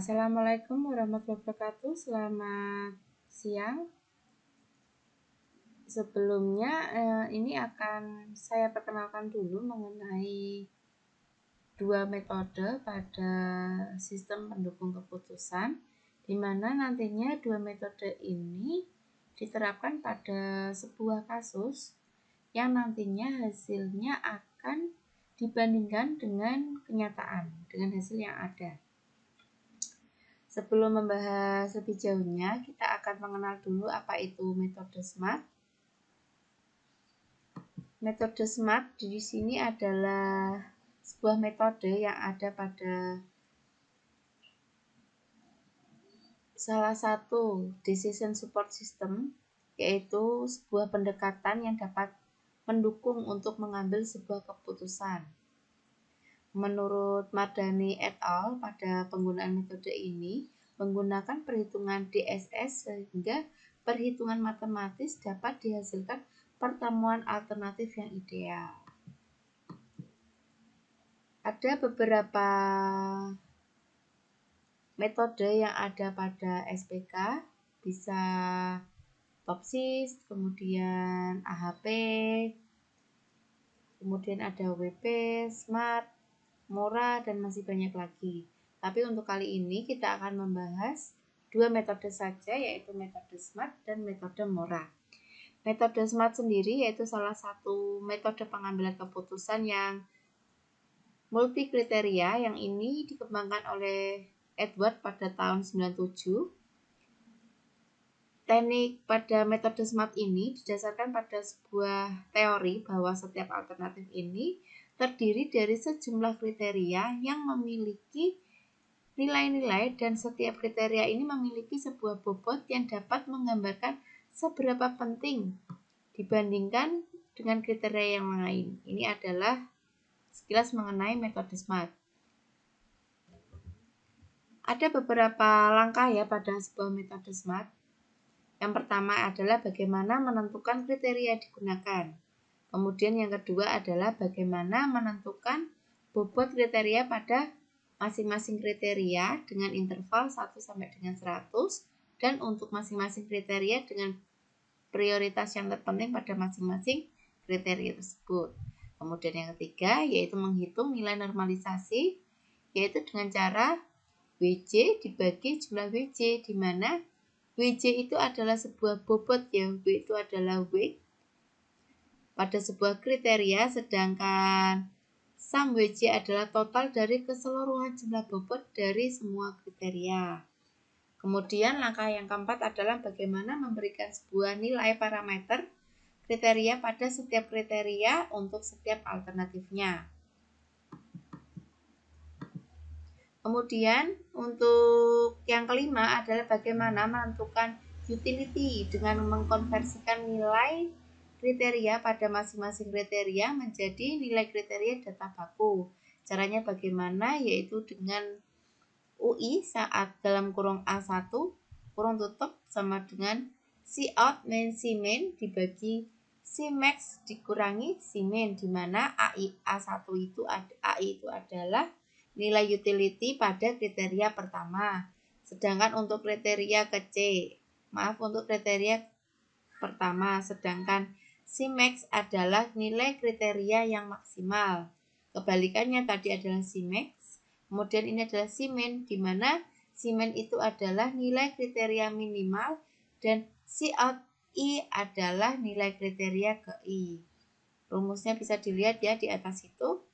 Assalamualaikum warahmatullahi wabarakatuh. Selamat siang. Sebelumnya ini akan saya perkenalkan dulu mengenai dua metode pada sistem pendukung keputusan, di mana nantinya dua metode ini diterapkan pada sebuah kasus yang nantinya hasilnya akan dibandingkan dengan kenyataan, dengan hasil yang ada. Sebelum membahas lebih jauhnya, kita akan mengenal dulu apa itu metode SMART. Metode SMART di sini adalah sebuah metode yang ada pada salah satu decision support system, yaitu sebuah pendekatan yang dapat mendukung untuk mengambil sebuah keputusan. Menurut Madani et al. Pada penggunaan metode ini menggunakan perhitungan DSS sehingga perhitungan matematis dapat dihasilkan pertemuan alternatif yang ideal. Ada beberapa metode yang ada pada SPK, bisa TOPSIS, kemudian AHP, kemudian ada WP, SMART, MORA, dan masih banyak lagi. Tapi untuk kali ini kita akan membahas dua metode saja, yaitu metode SMART dan metode MORA. Metode SMART sendiri yaitu salah satu metode pengambilan keputusan yang multi kriteria, yang ini dikembangkan oleh Edward pada tahun 97. Teknik pada metode SMART ini didasarkan pada sebuah teori bahwa setiap alternatif ini terdiri dari sejumlah kriteria yang memiliki nilai-nilai, dan setiap kriteria ini memiliki sebuah bobot yang dapat menggambarkan seberapa penting dibandingkan dengan kriteria yang lain. Ini adalah sekilas mengenai metode SMART. Ada beberapa langkah ya pada sebuah metode SMART. Yang pertama adalah bagaimana menentukan kriteria yang digunakan. Kemudian yang kedua adalah bagaimana menentukan bobot kriteria pada masing-masing kriteria dengan interval 1 sampai dengan 100, dan untuk masing-masing kriteria dengan prioritas yang terpenting pada masing-masing kriteria tersebut. Kemudian yang ketiga yaitu menghitung nilai normalisasi, yaitu dengan cara WJ dibagi jumlah WJ, di mana WJ itu adalah sebuah bobot ya, W itu adalah weight pada sebuah kriteria, sedangkan sum WJ adalah total dari keseluruhan jumlah bobot dari semua kriteria. Kemudian langkah yang keempat adalah bagaimana memberikan sebuah nilai parameter kriteria pada setiap kriteria untuk setiap alternatifnya. Kemudian untuk yang kelima adalah bagaimana menentukan utility dengan mengkonversikan nilai kriteria pada masing-masing kriteria menjadi nilai kriteria data baku. Caranya bagaimana? Yaitu dengan UI saat dalam kurung A1 kurung tutup sama dengan Cout min C min dibagi C max dikurangi C min, di mana AI itu adalah nilai utility pada kriteria pertama. Sedangkan untuk kriteria pertama, sedangkan Cmax adalah nilai kriteria yang maksimal. Kebalikannya tadi adalah Cmax, kemudian ini adalah Cmin, di mana Cmin itu adalah nilai kriteria minimal dan Cout I adalah nilai kriteria ke I. Rumusnya bisa dilihat ya di atas itu.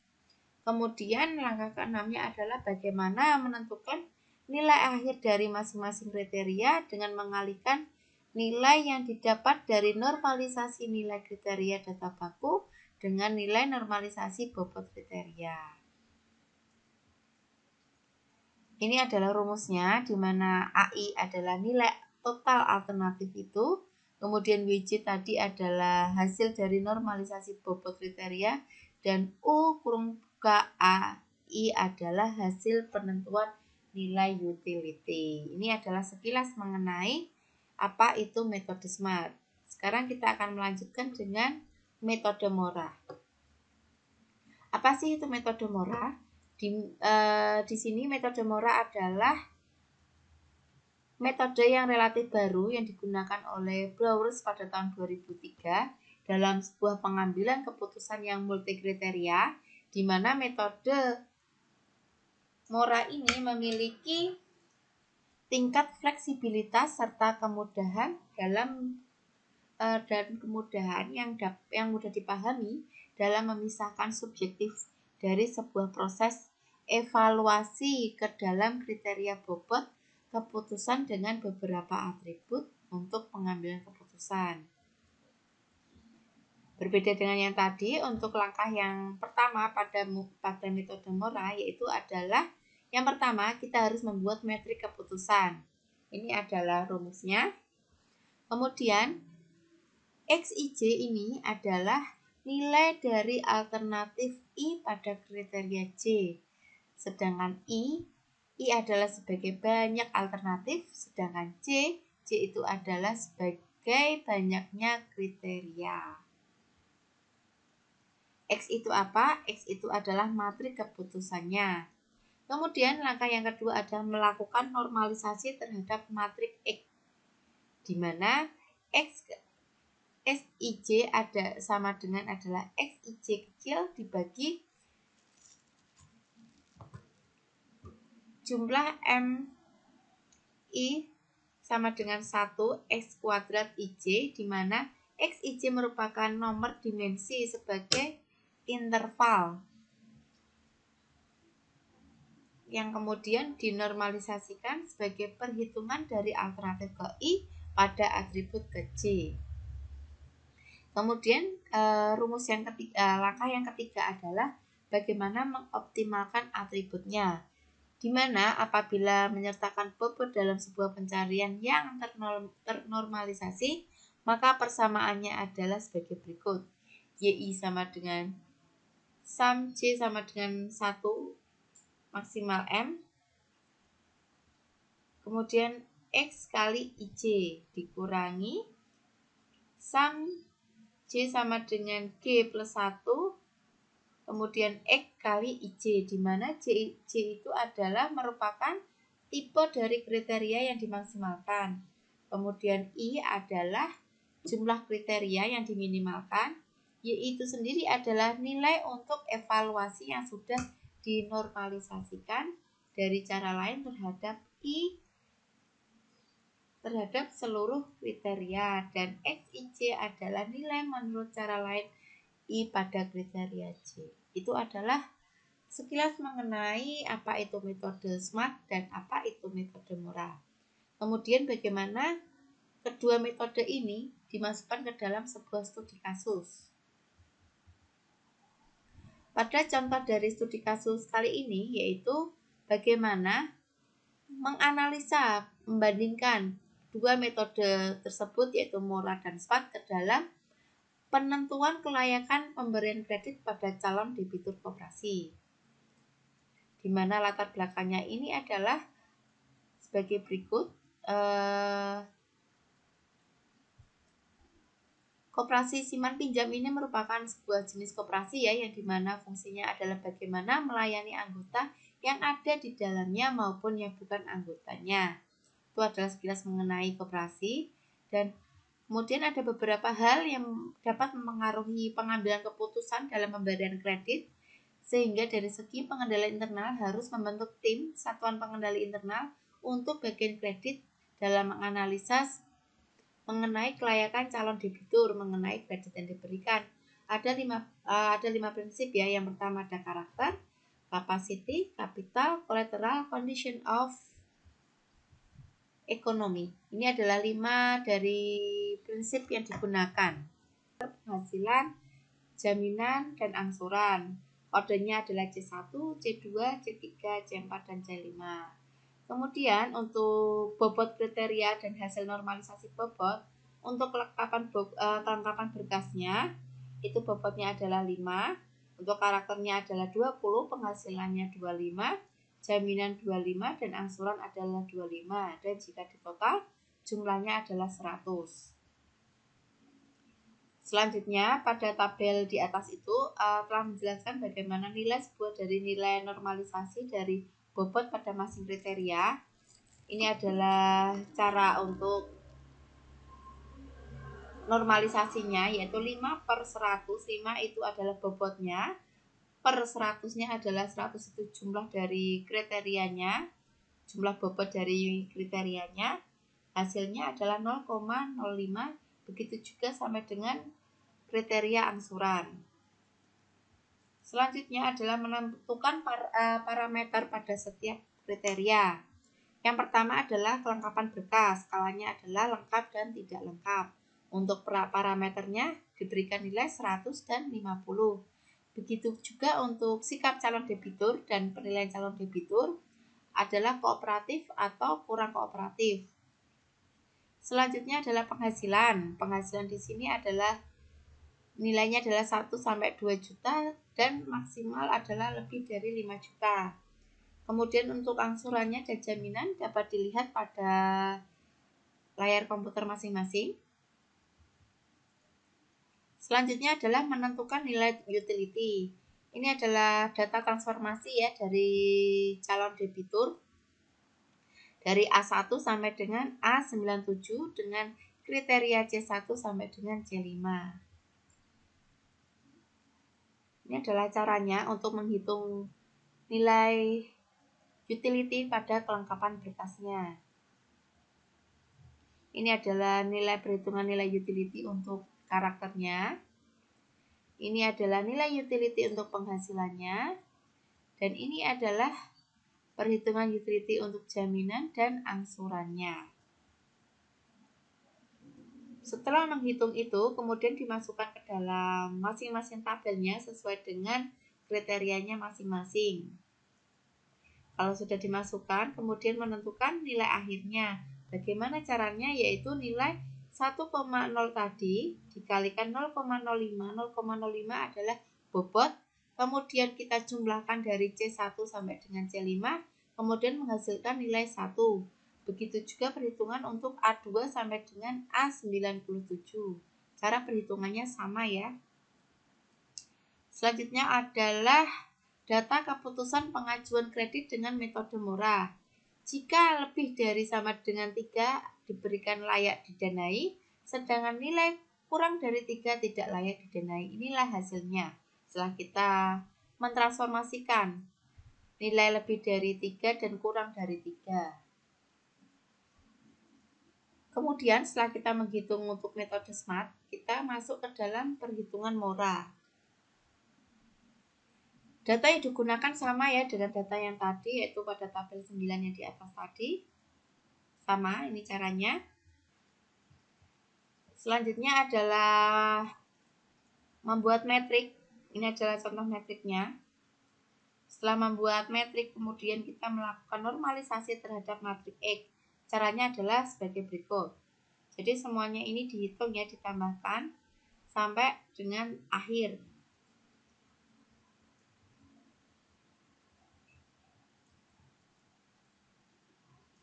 Kemudian langkah keenamnya adalah bagaimana menentukan nilai akhir dari masing-masing kriteria dengan mengalihkan nilai yang didapat dari normalisasi nilai kriteria data baku dengan nilai normalisasi bobot kriteria. Ini adalah rumusnya, di mana AI adalah nilai total alternatif itu, kemudian WJ tadi adalah hasil dari normalisasi bobot kriteria, dan U kurung KAI adalah hasil penentuan nilai utility. Ini adalah sekilas mengenai apa itu metode SMART. Sekarang kita akan melanjutkan dengan metode MORA. Apa sih itu metode MORA? Di sini metode MORA adalah metode yang relatif baru yang digunakan oleh Browers pada tahun 2003 dalam sebuah pengambilan keputusan yang multikriteria, di mana metode Mora ini memiliki tingkat fleksibilitas serta kemudahan dan kemudahan yang mudah dipahami dalam memisahkan subjektif dari sebuah proses evaluasi ke dalam kriteria bobot keputusan dengan beberapa atribut untuk pengambilan keputusan. Berbeda dengan yang tadi, untuk langkah yang pertama pada metode Mora yaitu adalah yang pertama kita harus membuat metrik keputusan. Ini adalah rumusnya. Kemudian XIJ ini adalah nilai dari alternatif I pada kriteria J. Sedangkan I adalah sebagai banyak alternatif, sedangkan J itu adalah sebagai banyaknya kriteria. X itu apa? X itu adalah matrik keputusannya. Kemudian langkah yang kedua adalah melakukan normalisasi terhadap matrik X, di mana XIJ sama dengan adalah XIJ kecil dibagi jumlah MI sama dengan 1 X kuadrat IJ, di mana XIJ merupakan nomor dimensi sebagai interval yang kemudian dinormalisasikan sebagai perhitungan dari alternatif ke I pada atribut ke J. Kemudian langkah yang ketiga adalah bagaimana mengoptimalkan atributnya, di mana apabila menyertakan bobot dalam sebuah pencarian yang ternormalisasi, maka persamaannya adalah sebagai berikut. YI sama dengan sum J sama dengan 1 maksimal M, kemudian X kali IJ dikurangi sum J sama dengan G plus 1, kemudian X kali IJ, di mana J itu adalah merupakan tipe dari kriteria yang dimaksimalkan. Kemudian I adalah jumlah kriteria yang diminimalkan. Y itu sendiri adalah nilai untuk evaluasi yang sudah dinormalisasikan dari cara lain terhadap I terhadap seluruh kriteria, dan XIJ adalah nilai menurut cara lain I pada kriteria J. Itu adalah sekilas mengenai apa itu metode SMART dan apa itu metode Mora. Kemudian bagaimana kedua metode ini dimasukkan ke dalam sebuah studi kasus. Pada contoh dari studi kasus kali ini yaitu bagaimana membandingkan dua metode tersebut yaitu Mora dan SMART ke dalam penentuan kelayakan pemberian kredit pada calon debitur koperasi. Di mana latar belakangnya ini adalah sebagai berikut. Koperasi simpan pinjam ini merupakan sebuah jenis koperasi yang dimana fungsinya adalah bagaimana melayani anggota yang ada di dalamnya maupun yang bukan anggotanya. Itu adalah sekilas mengenai koperasi, dan kemudian ada beberapa hal yang dapat mempengaruhi pengambilan keputusan dalam pemberian kredit, sehingga dari segi pengendali internal harus membentuk tim satuan pengendali internal untuk bagian kredit dalam menganalisa mengenai kelayakan calon debitur mengenai kredit yang diberikan. Ada lima prinsip ya. Yang pertama ada karakter, capacity, capital, collateral, condition of economy. Ini adalah 5 dari prinsip yang digunakan. Penghasilan, jaminan, dan angsuran. Kodenya adalah C1, C2, C3, C4, dan C5. Kemudian untuk bobot kriteria dan hasil normalisasi bobot, untuk kelengkapan berkasnya itu bobotnya adalah 5, untuk karakternya adalah 20, penghasilannya 25, jaminan 25, dan angsuran adalah 25, dan jika ditotal jumlahnya adalah 100. Selanjutnya pada tabel di atas itu telah menjelaskan bagaimana nilai sebuah dari nilai normalisasi dari bobot pada masing kriteria. Ini adalah cara untuk normalisasinya, yaitu 5/100. 5 itu adalah bobotnya, per 100-nya adalah 100 itu jumlah dari kriterianya, jumlah bobot dari kriterianya, hasilnya adalah 0,05. Begitu juga sampai dengan kriteria angsuran. Selanjutnya adalah menentukan parameter pada setiap kriteria. Yang pertama adalah kelengkapan berkas, skalanya adalah lengkap dan tidak lengkap. Untuk parameternya diberikan nilai 100 dan 50. Begitu juga untuk sikap calon debitur dan penilaian calon debitur adalah kooperatif atau kurang kooperatif. Selanjutnya adalah penghasilan. Penghasilan di sini adalah nilainya adalah 1 sampai 2 juta dan maksimal adalah lebih dari 5 juta. Kemudian untuk angsurannya dan jaminan dapat dilihat pada layar komputer masing-masing. Selanjutnya adalah menentukan nilai utility. Ini adalah data transformasi ya dari calon debitur dari A1 sampai dengan A97 dengan kriteria C1 sampai dengan C5. Ini adalah caranya untuk menghitung nilai utility pada kelengkapan berkasnya. Ini adalah nilai perhitungan nilai utility untuk karakternya. Ini adalah nilai utility untuk penghasilannya. Dan ini adalah perhitungan utility untuk jaminan dan angsurannya. Setelah menghitung itu, kemudian dimasukkan ke dalam masing-masing tabelnya sesuai dengan kriterianya masing-masing. Kalau sudah dimasukkan, kemudian menentukan nilai akhirnya. Bagaimana caranya? Yaitu nilai 1,0 tadi dikalikan 0,05. 0,05 adalah bobot, kemudian kita jumlahkan dari C1 sampai dengan C5, kemudian menghasilkan nilai 1. Begitu juga perhitungan untuk A2 sampai dengan A97. Cara perhitungannya sama ya. Selanjutnya adalah data keputusan pengajuan kredit dengan metode murah. Jika lebih dari sama dengan 3 diberikan layak didanai, sedangkan nilai kurang dari 3 tidak layak didanai. Inilah hasilnya. Setelah kita mentransformasikan nilai lebih dari 3 dan kurang dari 3. Kemudian setelah kita menghitung untuk metode SMART, kita masuk ke dalam perhitungan mora. Data yang digunakan sama ya dengan data yang tadi, yaitu pada tabel 9 yang di atas tadi. Sama, ini caranya. Selanjutnya adalah membuat metrik. Ini adalah contoh metriknya. Setelah membuat metrik, kemudian kita melakukan normalisasi terhadap matrik X. Caranya adalah sebagai berikut. Jadi semuanya ini dihitung ya, ditambahkan sampai dengan akhir.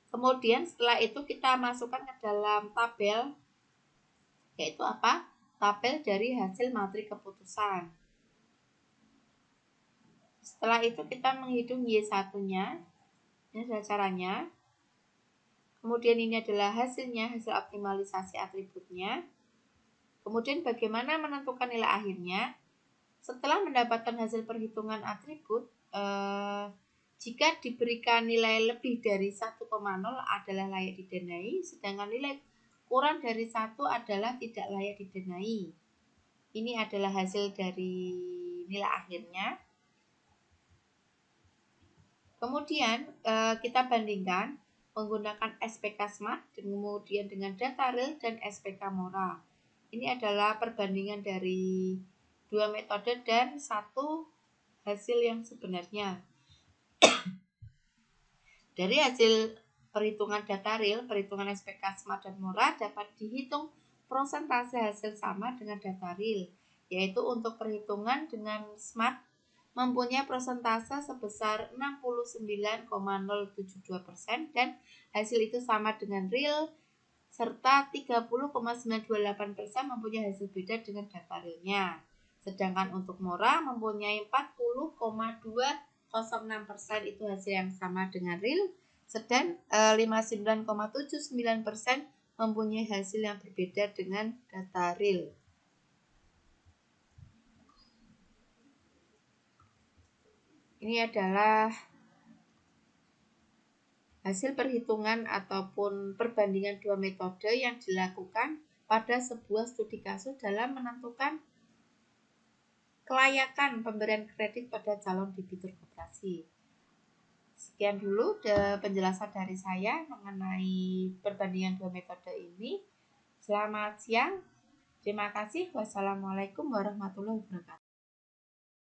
Kemudian setelah itu kita masukkan ke dalam tabel, yaitu apa? Tabel dari hasil matrik keputusan. Setelah itu kita menghitung Y1-nya. Ini adalah caranya. Kemudian ini adalah hasilnya, hasil optimalisasi atributnya. Kemudian bagaimana menentukan nilai akhirnya? Setelah mendapatkan hasil perhitungan atribut, jika diberikan nilai lebih dari 1,0 adalah layak didanai, sedangkan nilai kurang dari 1 adalah tidak layak didanai. Ini adalah hasil dari nilai akhirnya. Kemudian kita bandingkan menggunakan SPK SMART, kemudian dengan data real dan SPK mora. Ini adalah perbandingan dari dua metode dan satu hasil yang sebenarnya. Dari hasil perhitungan data real, perhitungan SPK SMART dan mora dapat dihitung persentase hasil sama dengan data real, yaitu untuk perhitungan dengan SMART mempunyai persentase sebesar 69,072% dan hasil itu sama dengan real, serta 30,928% mempunyai hasil beda dengan data realnya. Sedangkan untuk mora mempunyai 40,206% itu hasil yang sama dengan real, Sedang 59,79% mempunyai hasil yang berbeda dengan data real. Ini adalah hasil perhitungan ataupun perbandingan dua metode yang dilakukan pada sebuah studi kasus dalam menentukan kelayakan pemberian kredit pada calon debitur koperasi. Sekian dulu penjelasan dari saya mengenai perbandingan dua metode ini. Selamat siang. Terima kasih. Wassalamualaikum warahmatullahi wabarakatuh.